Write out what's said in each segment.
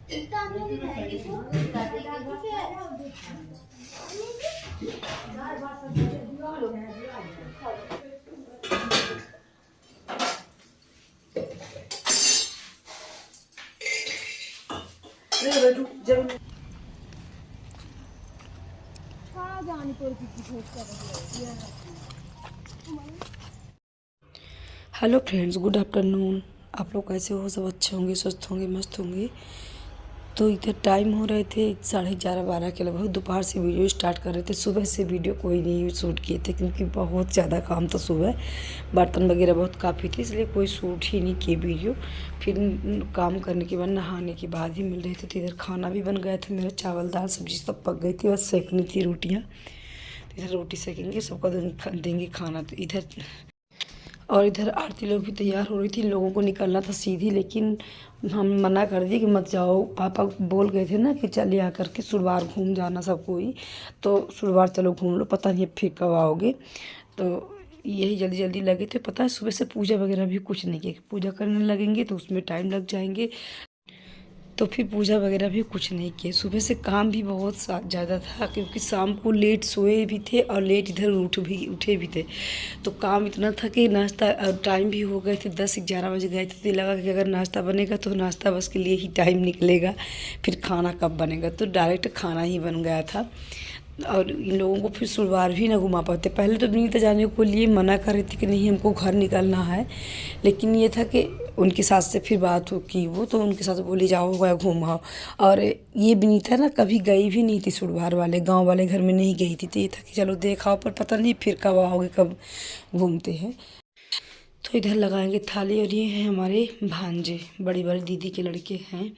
Hello friends, good afternoon. आप लोग कैसे हो? सब अच्छे होंगे, स्वस्थ होंगे, मस्त होंगे। तो इधर टाइम हो रहे थे 11:30-12 के लगभग। दोपहर से वीडियो स्टार्ट कर रहे थे। सुबह से वीडियो कोई नहीं शूट किए थे क्योंकि बहुत ज़्यादा काम था सुबह। बर्तन वगैरह बहुत काफ़ी थे, इसलिए कोई शूट ही नहीं किए वीडियो। फिर काम करने के बाद, नहाने के बाद ही मिल रहे थे। तो इधर खाना भी बन गया था मेरा। चावल दाल सब्जी सब पक गई थी, बस सेकनी थी रोटियाँ। तो इधर रोटी सेकेंगे, सबको देंगे खाना। तो इधर आरती लोग भी तैयार हो रही थी। इन लोगों को निकलना था सीधी, लेकिन हम मना कर दिए कि मत जाओ। पापा बोल गए थे ना कि चलिए आकर के शुक्रवार घूम जाना सब कोई। तो शुक्रवार चलो घूम लो, पता नहीं अब फिर कब आओगे। तो यही जल्दी जल्दी लगे थे। पता है सुबह से पूजा वगैरह भी कुछ नहीं किया। पूजा करने लगेंगे तो उसमें टाइम लग जाएंगे, तो फिर पूजा वगैरह भी कुछ नहीं किए। सुबह से काम भी बहुत ज़्यादा था क्योंकि शाम को लेट सोए भी थे और लेट इधर उठे भी थे। तो काम इतना था कि नाश्ता टाइम भी हो गए थे, 10-11 बज गए थे। तो लगा कि अगर नाश्ता बनेगा तो नाश्ता बस के लिए ही टाइम निकलेगा, फिर खाना कब बनेगा। तो डायरेक्ट खाना ही बन गया था। और इन लोगों को फिर शुक्रवार भी ना घुमा पाते। पहले तो विनीता जाने को लिए मना कर रही थी कि नहीं हमको घर निकलना है, लेकिन ये था कि उनके साथ से फिर बात हो की वो, तो उनके साथ बोली जाओ गया घूमाओ। और ये विनीता ना कभी गई भी नहीं थी शुक्रवार वाले गांव वाले घर में, नहीं गई थी। तो ये था कि चलो देखाओ, पर पता नहीं फिर कब आओगे, कब घूमते हैं। तो इधर लगाएंगे थाली। और ये हैं हमारे भांजे, बड़ी बड़ी दीदी के लड़के हैं।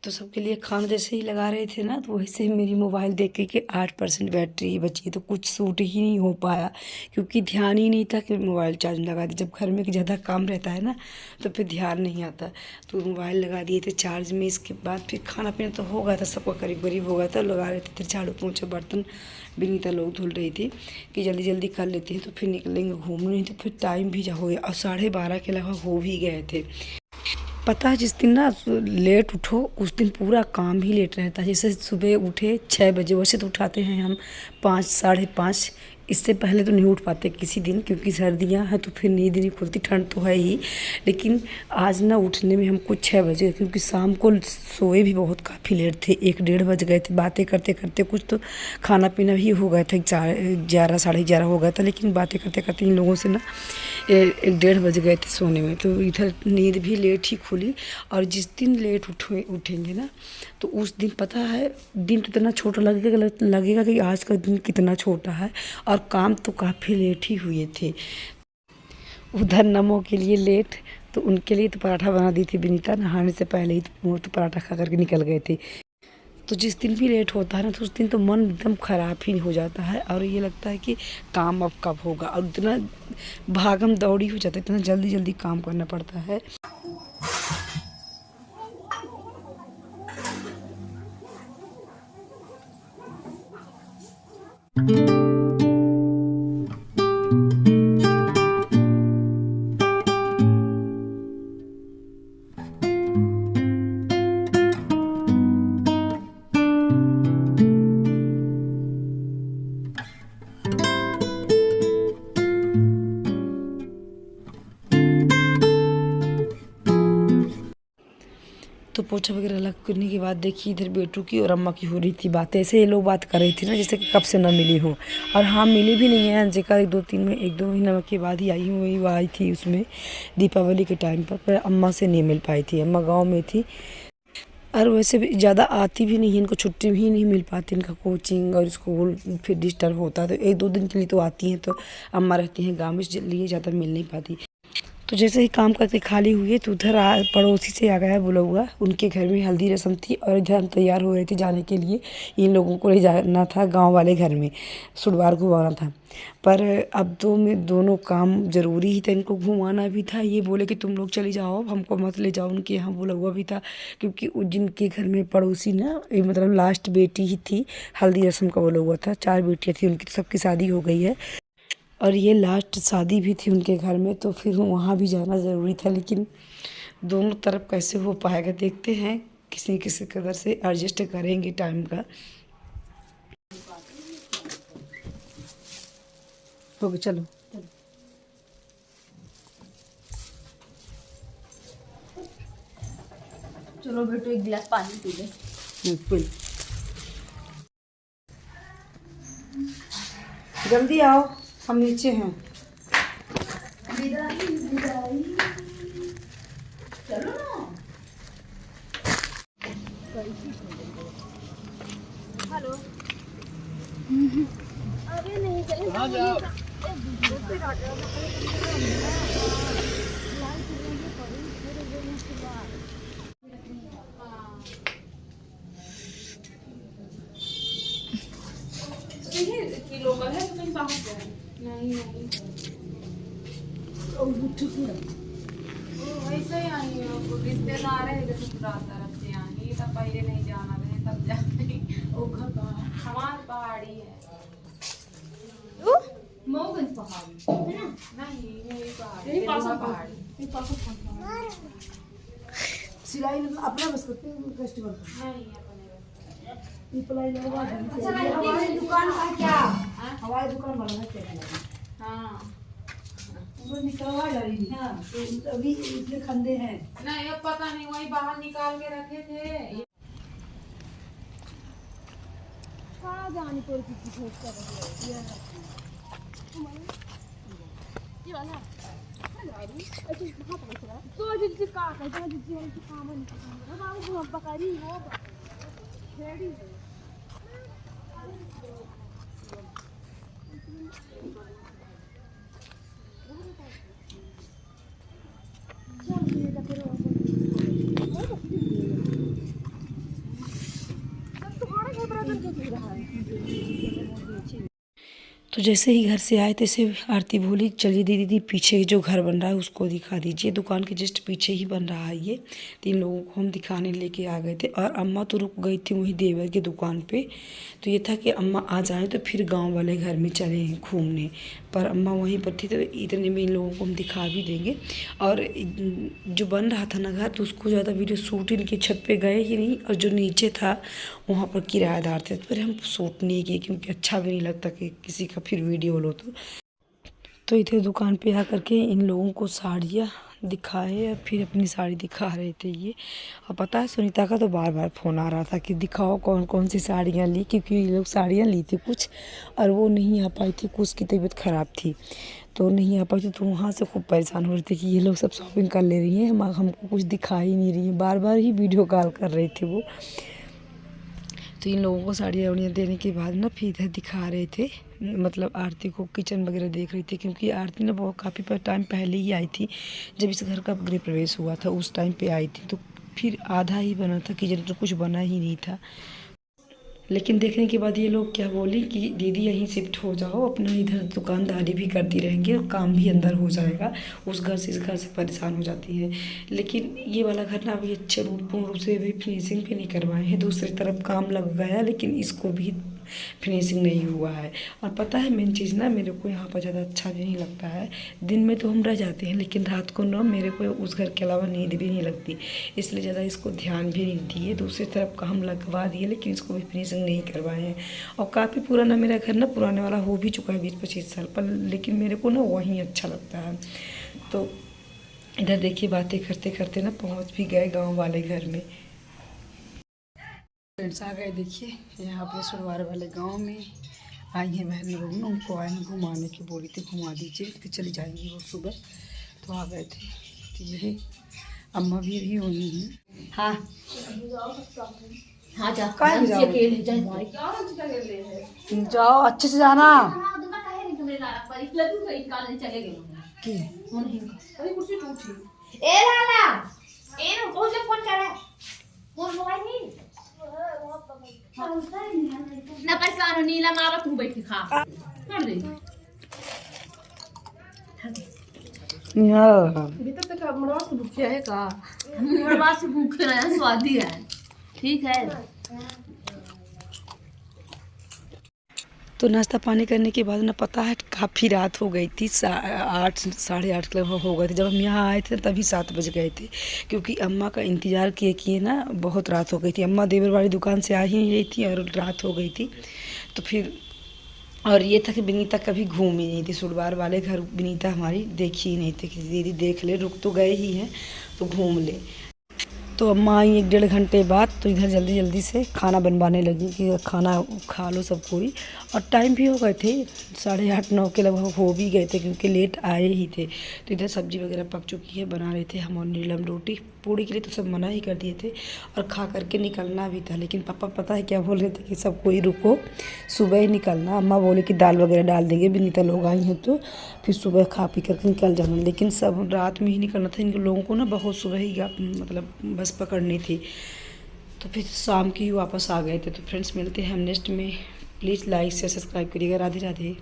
तो सबके लिए खाना जैसे ही लगा रहे थे ना, तो वैसे ही मेरी मोबाइल देख के कि 8% बैटरी बची। तो कुछ शूट ही नहीं हो पाया क्योंकि ध्यान ही नहीं था कि मोबाइल चार्ज लगा दी। जब घर में ज़्यादा काम रहता है ना तो फिर ध्यान नहीं आता। तो मोबाइल लगा दिए थे चार्ज में। इसके बाद फिर खाना पीना तो हो गया था, सबका करीब करीब हो गया था। लगा रहे थे, फिर झाड़ू पोंछा बर्तन विनीता लोग धुल रही थी कि जल्दी जल्दी कर लेते हैं तो फिर निकलेंगे घूमने। तो फिर टाइम भी हो गया और 12:30 के लगभग हो भी गए थे। पता है जिस दिन ना लेट उठो उस दिन पूरा काम ही लेट रहता है। जैसे सुबह उठे 6 बजे, वैसे तो उठाते हैं हम 5, 5:30। इससे पहले तो नहीं उठ पाते किसी दिन क्योंकि सर्दियां हैं तो फिर नींद नहीं खुलती, ठंड तो है ही। लेकिन आज ना उठने में हमको 6 बजे, क्योंकि शाम को सोए भी बहुत काफ़ी लेट थे। 1-1:30 बज गए थे बातें करते करते। कुछ तो खाना पीना भी हो गया था, 11, 11:30 हो गया था। लेकिन बातें करते करते इन लोगों से ना 1-1:30 बज गए थे सोने में। तो इधर नींद भी लेट ही खुली। और जिस दिन लेट उठेंगे ना तो उस दिन पता है दिन तो इतना छोटा लगेगा कि आज का दिन कितना छोटा है। और काम तो काफ़ी लेट ही हुए थे। उधर नमो के लिए लेट, तो उनके लिए तो पराठा बना दी थी विनीता नहाने से पहले ही। तो वो तो पराठा खा करके निकल गए थे। तो जिस दिन भी लेट होता है ना तो उस दिन तो मन एकदम ख़राब ही हो जाता है और ये लगता है कि काम अब कब होगा। और इतना भागम दौड़ी हो जाता है, इतना जल्दी जल्दी काम करना पड़ता है। तो पोछा वगैरह लग करने के बाद देखिए इधर बेटू की और अम्मा की हो रही थी बातें। ऐसे ये लोग बात कर रही थी ना जैसे कि कब से ना मिली हो। और हाँ, मिली भी नहीं है। अंजिका 1-2 महीना के बाद ही आई हुई, वो आई थी उसमें दीपावली के टाइम पर अम्मा से नहीं मिल पाई थी। अम्मा गाँव में थी और वैसे भी ज़्यादा आती भी नहीं है, इनको छुट्टी भी नहीं मिल पाती। इनका कोचिंग और स्कूल फिर डिस्टर्ब होता है, तो 1-2 दिन के लिए तो आती हैं। तो अम्मा रहती हैं गाँव में, इसलिए ज़्यादा मिल नहीं पाती। तो जैसे ही काम करके खाली हुई तो उधर पड़ोसी से आ गया बोला हुआ, उनके घर में हल्दी रस्म थी और इधर हम तैयार हो रहे थे जाने के लिए। इन लोगों को ले जाना था गांव वाले घर में, शुक्रवार को आना था। पर अब तो में दोनों काम ज़रूरी ही था, इनको घुमाना भी था। ये बोले कि तुम लोग चले जाओ, हमको मत ले जाओ। उनके यहाँ बोला हुआ भी था क्योंकि जिनके घर में पड़ोसी ना मतलब लास्ट बेटी ही थी, हल्दी रस्म का बोला हुआ था। 4 बेटियाँ थी उनकी, सबकी शादी हो गई है और ये लास्ट शादी भी थी उनके घर में। तो फिर वहाँ भी जाना ज़रूरी था, लेकिन दोनों तरफ कैसे हो पाएगा देखते हैं किसी किसी कदर से एडजस्ट करेंगे टाइम का। हो गया, चलो चलो बेटो एक गिलास पानी पी ले। बिल्कुल, जल्दी आओ, हम नीचे हैं। चलो ना। हेलो। अरे नहीं चले। कहाँ जाओ? लोकल है तो कहीं बाहर जाए? नहीं नहीं, ऐसे ही आई है। रिश्तेदार है जैसे ससुराल तरफ से आई, तब पहले नहीं जाना रहे, तब जाते। हमारे पहाड़ी है, मऊगंज पहाड़ी है ना? नहीं मेरी पहाड़ी सिलाई अपना बस करते हैं फेस्टिवल नहीं अपने। हमारी दुकान का क्या, हमारी दुकान वाला है क्या? हाँ निकलवा डाली हाँ, तो अभी इतने खंदे हैं। नहीं अब पता नहीं, वही बाहर निकाल के रखे थे। जानी तो ये वाला तो जिससे का का जिससे हम काम नहीं करते बाबू हम पकड़ी वो रेडी तो जैसे ही घर से आए तैसे आरती बोली चलिए दीदी पीछे जो घर बन रहा है उसको दिखा दीजिए। दुकान के जस्ट पीछे ही बन रहा है ये। 3 लोगों को हम दिखाने लेके आ गए थे और अम्मा तो रुक गई थी वहीं देवर की दुकान पे। तो ये था कि अम्मा आ जाएं तो फिर गांव वाले घर में चले घूमने, पर अम्मा वहीं पर थी तो इतने में इन लोगों को हम दिखा भी देंगे। और जो बन रहा था ना घर तो उसको ज़्यादा वीडियो शूट इनकी छत पे गए ही नहीं, और जो नीचे था वहाँ पर किराएदार थे तो फिर हम शूट नहीं किए क्योंकि अच्छा भी नहीं लगता कि किसी का फिर वीडियो लो। तो इधर दुकान पे आकर के इन लोगों को साड़ियाँ दिखाए और फिर अपनी साड़ी दिखा रहे थे ये। और पता है सुनीता का तो बार बार फ़ोन आ रहा था कि दिखाओ कौन कौन सी साड़ियाँ ली, क्योंकि ये लोग साड़ियाँ ली थी कुछ और वो नहीं आ पाई थी, कुछ की तबीयत ख़राब थी तो नहीं आ पाई थी। तो वहाँ से खूब परेशान हो रहे थे कि ये लोग सब शॉपिंग कर ले रही हैं, हमको कुछ दिखा ही नहीं रही है, बार बार ही वीडियो कॉल कर रहे थे वो। तो इन लोगों को साड़ियाँ वाड़ियाँ देने के बाद ना फिर इधर दिखा रहे थे, मतलब आरती को किचन वगैरह देख रही थी, क्योंकि आरती ना बहुत काफ़ी टाइम पहले ही आई थी जब इस घर का गृह प्रवेश हुआ था, उस टाइम पे आई थी। तो फिर आधा ही बना था किचन, तो कुछ बना ही नहीं था। लेकिन देखने के बाद ये लोग क्या बोली कि दीदी यहीं शिफ्ट हो जाओ, अपना इधर दुकानदारी भी करती रहेंगे और काम भी अंदर हो जाएगा, उस घर से इस घर से परेशान हो जाती है। लेकिन ये वाला घर ना अभी अच्छे पूर्ण रूप से अभी फिनिशिंग भी नहीं करवाए हैं, दूसरी तरफ काम लग गया लेकिन इसको भी फिनिशिंग नहीं हुआ है। और पता है मेन चीज़ ना, मेरे को यहाँ पर ज़्यादा अच्छा भी नहीं लगता है। दिन में तो हम रह जाते हैं लेकिन रात को ना मेरे को उस घर के अलावा नींद भी नहीं लगती, इसलिए ज़्यादा इसको ध्यान भी नहीं दिए। दूसरी तरफ का हम लगवा दिए लेकिन इसको भी फिनिशिंग नहीं करवाए हैं। और काफ़ी पुराना मेरा घर ना, पुराने वाला हो भी चुका है 20-25 साल पर, लेकिन मेरे को ना वहीं अच्छा लगता है। तो इधर देखिए बातें करते करते ना पहुँच भी गए गाँव वाले घर में। फ्रेंड्स आ गए, देखिए यहाँ पे सुरवार वाले गांव में आई हैं बहन लोग ना, उनको आए हैं घुमाने की, बोली थी घुमा दीजिए फिर चली जाएंगी वो सुबह, तो आ गए थे। तो यही अम्मा भी अभी वहीं हैं। हाँ हाँ जाओ अच्छे से जाना ना परेशान हो नीला मावा तू बैठ के खा कर दे भीतर तक मड़वा से भूखे है का, मड़वा से भूखे रहे स्वादी है, ठीक है। तो नाश्ता पानी करने के बाद ना पता है काफ़ी रात हो गई थी, 8 साढ़े 8 के लगभग हो गए थे। जब हम यहाँ आए थे तभी 7 बज गए थे, क्योंकि अम्मा का इंतज़ार किए किए ना बहुत रात हो गई थी। अम्मा देवर वाली दुकान से आ ही नहीं रही थी और रात हो गई थी। तो फिर और ये था कि विनीता कभी घूम ही नहीं थी, सुरबार वाले घर विनीता हमारी देखी ही नहीं थी कि दीदी देख ले, रुक तो गए ही हैं तो घूम ले। तो अम्मा आई 1 डेढ़ घंटे बाद, तो इधर जल्दी जल्दी से खाना बनवाने लगी कि खाना खा लो सब कोई। और टाइम भी हो गए थे 8:30 9 के लगभग हो भी गए थे, क्योंकि लेट आए ही थे। तो इधर सब्जी वगैरह पक चुकी है, बना रहे थे हम और नीलम रोटी। पूड़ी के लिए तो सब मना ही कर दिए थे और खा करके निकलना भी था, लेकिन पापा पता है क्या बोल रहे थे कि सब कोई रुको, सुबह ही निकलना। अम्मा बोले कि दाल वगैरह डाल देंगे, विनीता लोग आई हैं तो फिर सुबह खा पी करके निकल जाना। लेकिन सब रात में ही निकलना था, इन लोगों को ना बहुत सुबह ही मतलब बस पकड़नी थी। तो फिर शाम की ही वापस आ गए थे। तो फ्रेंड्स मिलते हैं हम नेक्स्ट में। प्लीज़ लाइक शेयर सब्सक्राइब करिएगा। राधे राधे।